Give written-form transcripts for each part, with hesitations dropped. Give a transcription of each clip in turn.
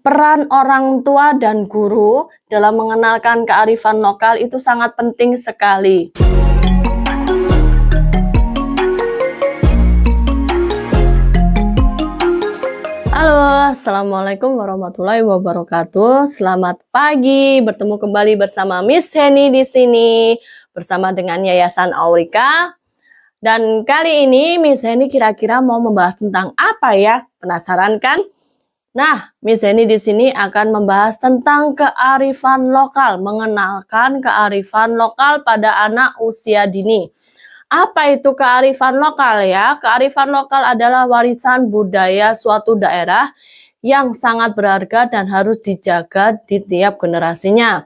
Peran orang tua dan guru dalam mengenalkan kearifan lokal itu sangat penting sekali. Halo, assalamualaikum warahmatullahi wabarakatuh. Selamat pagi, bertemu kembali bersama Miss Heni di sini bersama dengan Yayasan Aurika. Dan kali ini Miss Heni kira-kira mau membahas tentang apa ya? Penasaran kan? Nah, Miss Heni di sini akan membahas tentang kearifan lokal, mengenalkan kearifan lokal pada anak usia dini. Apa itu kearifan lokal ya? Kearifan lokal adalah warisan budaya suatu daerah yang sangat berharga dan harus dijaga di tiap generasinya.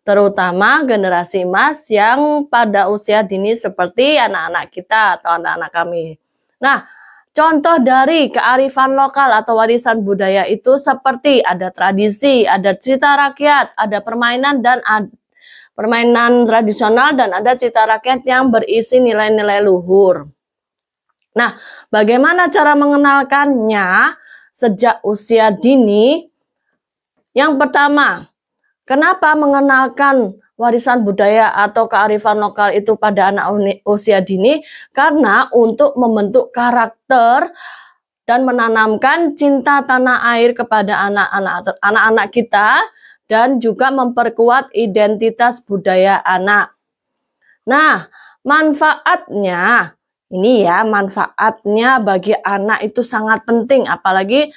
Terutama generasi emas yang pada usia dini seperti anak-anak kita atau anak-anak kami. Nah, contoh dari kearifan lokal atau warisan budaya itu seperti ada tradisi, ada cerita rakyat, ada permainan dan permainan tradisional dan ada cerita rakyat yang berisi nilai-nilai luhur. Nah, bagaimana cara mengenalkannya sejak usia dini? Yang pertama, kenapa mengenalkan warisan budaya atau kearifan lokal itu pada anak usia dini? Karena untuk membentuk karakter dan menanamkan cinta tanah air kepada anak-anak kita dan juga memperkuat identitas budaya anak. Nah, manfaatnya ini ya, manfaatnya bagi anak itu sangat penting, apalagi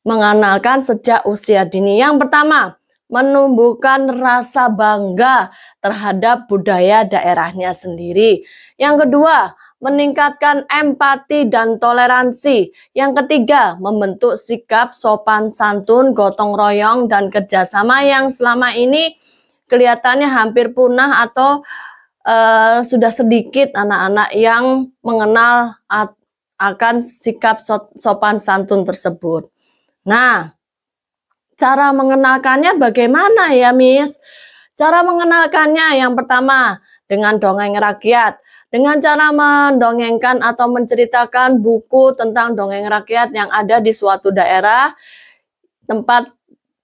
mengenalkan sejak usia dini. Yang pertama, menumbuhkan rasa bangga terhadap budaya daerahnya sendiri. Yang kedua, meningkatkan empati dan toleransi. Yang ketiga, membentuk sikap sopan santun, gotong royong, dan kerjasama yang selama ini kelihatannya hampir punah atau sudah sedikit anak-anak yang mengenal akan sikap sopan santun tersebut. Nah, cara mengenalkannya bagaimana ya, Miss? Cara mengenalkannya yang pertama dengan dongeng rakyat. Dengan cara mendongengkan atau menceritakan buku tentang dongeng rakyat yang ada di suatu daerah tempat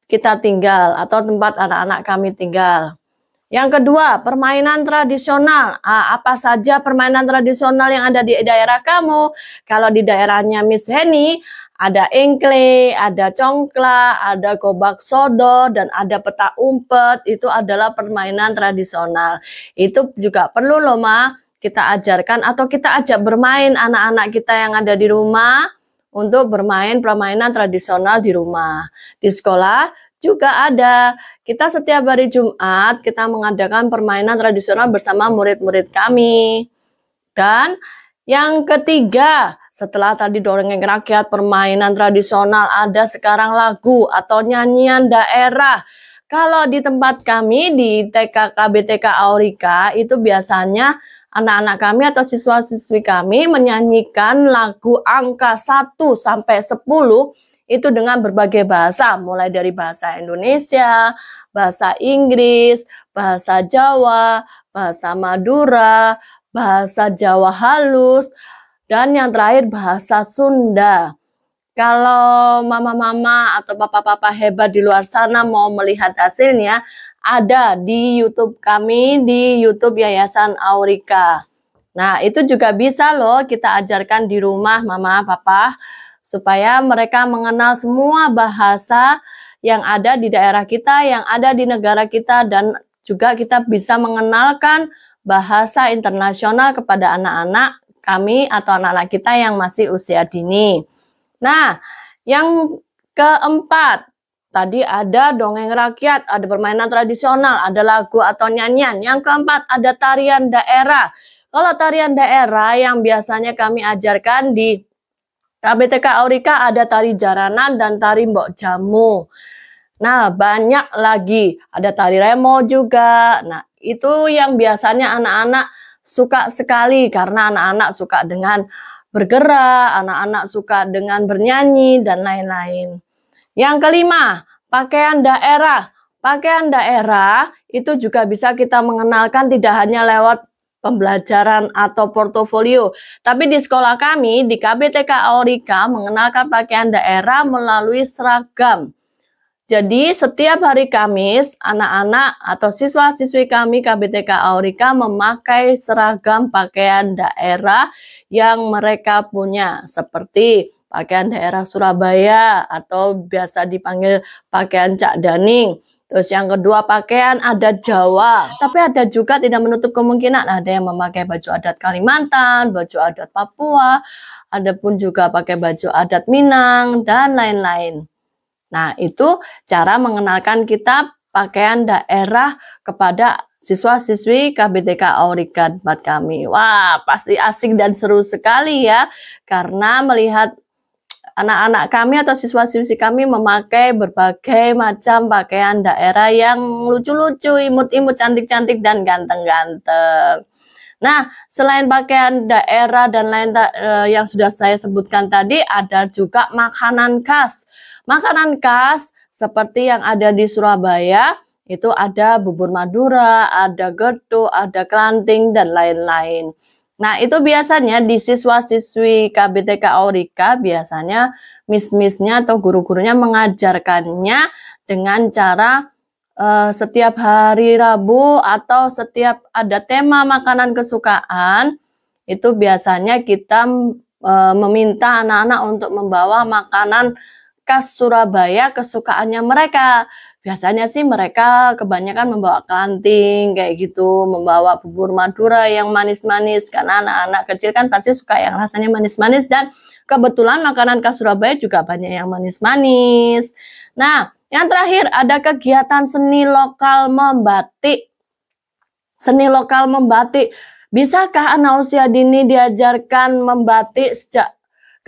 kita tinggal atau tempat anak-anak kami tinggal. Yang kedua, permainan tradisional. Apa saja permainan tradisional yang ada di daerah kamu? Kalau di daerahnya Miss Heni, ada engkle, ada congklak, ada gobak sodor, dan ada petak umpet. Itu adalah permainan tradisional. Itu juga perlu loh, Ma, kita ajarkan atau kita ajak bermain anak-anak kita yang ada di rumah untuk bermain permainan tradisional di rumah. Di sekolah juga ada. Kita setiap hari Jumat kita mengadakan permainan tradisional bersama murid-murid kami. Dan yang ketiga, setelah tadi dongeng rakyat, permainan tradisional, ada sekarang lagu atau nyanyian daerah. Kalau di tempat kami di TK KBTK Aurika itu biasanya anak-anak kami atau siswa-siswi kami menyanyikan lagu angka 1 sampai 10 itu dengan berbagai bahasa, mulai dari bahasa Indonesia, bahasa Inggris, bahasa Jawa, bahasa Madura, bahasa Jawa halus, dan yang terakhir bahasa Sunda. Kalau mama-mama atau papa-papa hebat di luar sana mau melihat hasilnya, ada di YouTube kami, di YouTube Yayasan Aurika. Nah, itu juga bisa loh kita ajarkan di rumah mama, papa, supaya mereka mengenal semua bahasa yang ada di daerah kita, yang ada di negara kita, dan juga kita bisa mengenalkan bahasa internasional kepada anak-anak kami atau anak-anak kita yang masih usia dini. Nah, yang keempat, tadi ada dongeng rakyat, ada permainan tradisional, ada lagu atau nyanyian. Yang keempat, ada tarian daerah. Kalau tarian daerah yang biasanya kami ajarkan di KBTK Aurika ada tari jaranan dan tari mbok jamu. Nah, banyak lagi. Ada tari remo juga. Nah, itu yang biasanya anak-anak suka sekali karena anak-anak suka dengan bergerak, anak-anak suka dengan bernyanyi, dan lain-lain. Yang kelima, pakaian daerah. Pakaian daerah itu juga bisa kita mengenalkan tidak hanya lewat pembelajaran atau portofolio. Tapi di sekolah kami, di KBTK Aurika, mengenalkan pakaian daerah melalui seragam. Jadi setiap hari Kamis, anak-anak atau siswa-siswi kami KBTK Aurika memakai seragam pakaian daerah yang mereka punya, seperti pakaian daerah Surabaya atau biasa dipanggil pakaian Cak Daning. Terus yang kedua pakaian adat Jawa, tapi ada juga tidak menutup kemungkinan ada yang memakai baju adat Kalimantan, baju adat Papua, ada pun juga pakai baju adat Minang, dan lain-lain. Nah, itu cara mengenalkan kita pakaian daerah kepada siswa-siswi KBTK Aurika tempat kami. Wah, pasti asik dan seru sekali ya, karena melihat anak-anak kami atau siswa-siswi kami memakai berbagai macam pakaian daerah yang lucu-lucu, imut-imut, cantik-cantik, dan ganteng-ganteng. Nah, selain pakaian daerah dan lain yang sudah saya sebutkan tadi, ada juga makanan khas. Makanan khas seperti yang ada di Surabaya, itu ada bubur Madura, ada getuk, ada kelanting, dan lain-lain. Nah, itu biasanya di siswa-siswi KBTK Aurika, biasanya miss-missnya atau guru-gurunya mengajarkannya dengan cara setiap hari Rabu atau setiap ada tema makanan kesukaan, itu biasanya kita meminta anak-anak untuk membawa makanan khas Surabaya kesukaannya mereka. Biasanya sih mereka kebanyakan membawa kelanting kayak gitu, membawa bubur Madura yang manis-manis, karena anak-anak kecil kan pasti suka yang rasanya manis-manis, dan kebetulan makanan khas Surabaya juga banyak yang manis-manis. Nah, yang terakhir ada kegiatan seni lokal membatik. Seni lokal membatik. Bisakah anak usia dini diajarkan membatik sejak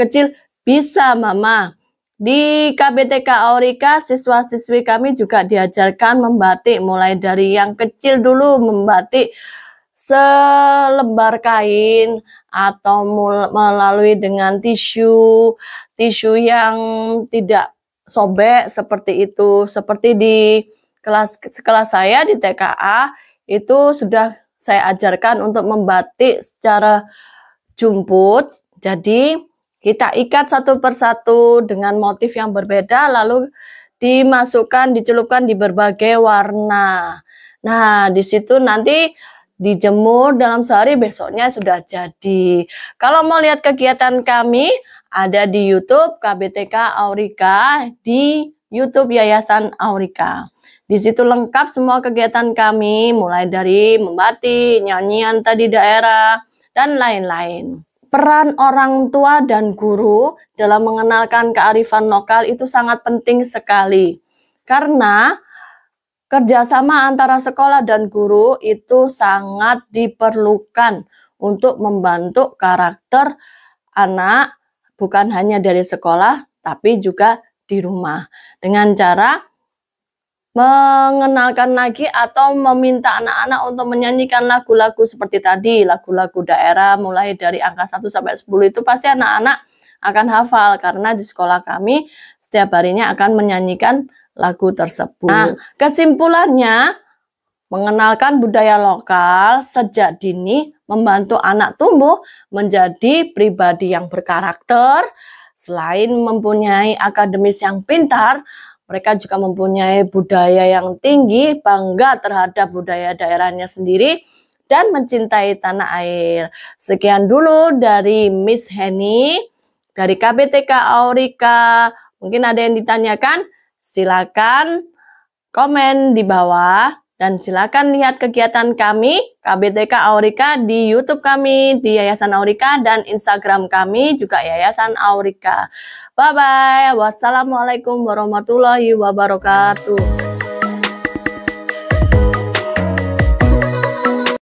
kecil? Bisa, Mama. Di KBTK Aurika, siswa-siswi kami juga diajarkan membatik, mulai dari yang kecil dulu membatik selembar kain atau melalui dengan tisu yang tidak sobek seperti itu. Seperti di kelas saya di TKA itu sudah saya ajarkan untuk membatik secara jumput. Jadi kita ikat satu persatu dengan motif yang berbeda, lalu dicelupkan di berbagai warna. Nah, di situ nanti dijemur dalam sehari, besoknya sudah jadi. Kalau mau lihat kegiatan kami, ada di YouTube KBTK Aurika, di YouTube Yayasan Aurika. Di situ lengkap semua kegiatan kami, mulai dari membatik, nyanyian tadi daerah, dan lain-lain. Peran orang tua dan guru dalam mengenalkan kearifan lokal itu sangat penting sekali. Karena kerjasama antara sekolah dan guru itu sangat diperlukan untuk membantu karakter anak, bukan hanya dari sekolah, tapi juga di rumah. Dengan cara mengenalkan lagi atau meminta anak-anak untuk menyanyikan lagu-lagu seperti tadi, lagu-lagu daerah mulai dari angka 1 sampai 10 itu pasti anak-anak akan hafal, karena di sekolah kami setiap harinya akan menyanyikan lagu tersebut. Nah, kesimpulannya, mengenalkan budaya lokal sejak dini membantu anak tumbuh menjadi pribadi yang berkarakter. Selain mempunyai akademis yang pintar, mereka juga mempunyai budaya yang tinggi, bangga terhadap budaya daerahnya sendiri, dan mencintai tanah air. Sekian dulu dari Miss Heni, dari KBTK Aurika. Mungkin ada yang ditanyakan? Silakan komen di bawah. Dan silakan lihat kegiatan kami, KBTK Aurika, di YouTube kami, di Yayasan Aurika, dan Instagram kami juga Yayasan Aurika. Bye-bye. Wassalamualaikum warahmatullahi wabarakatuh.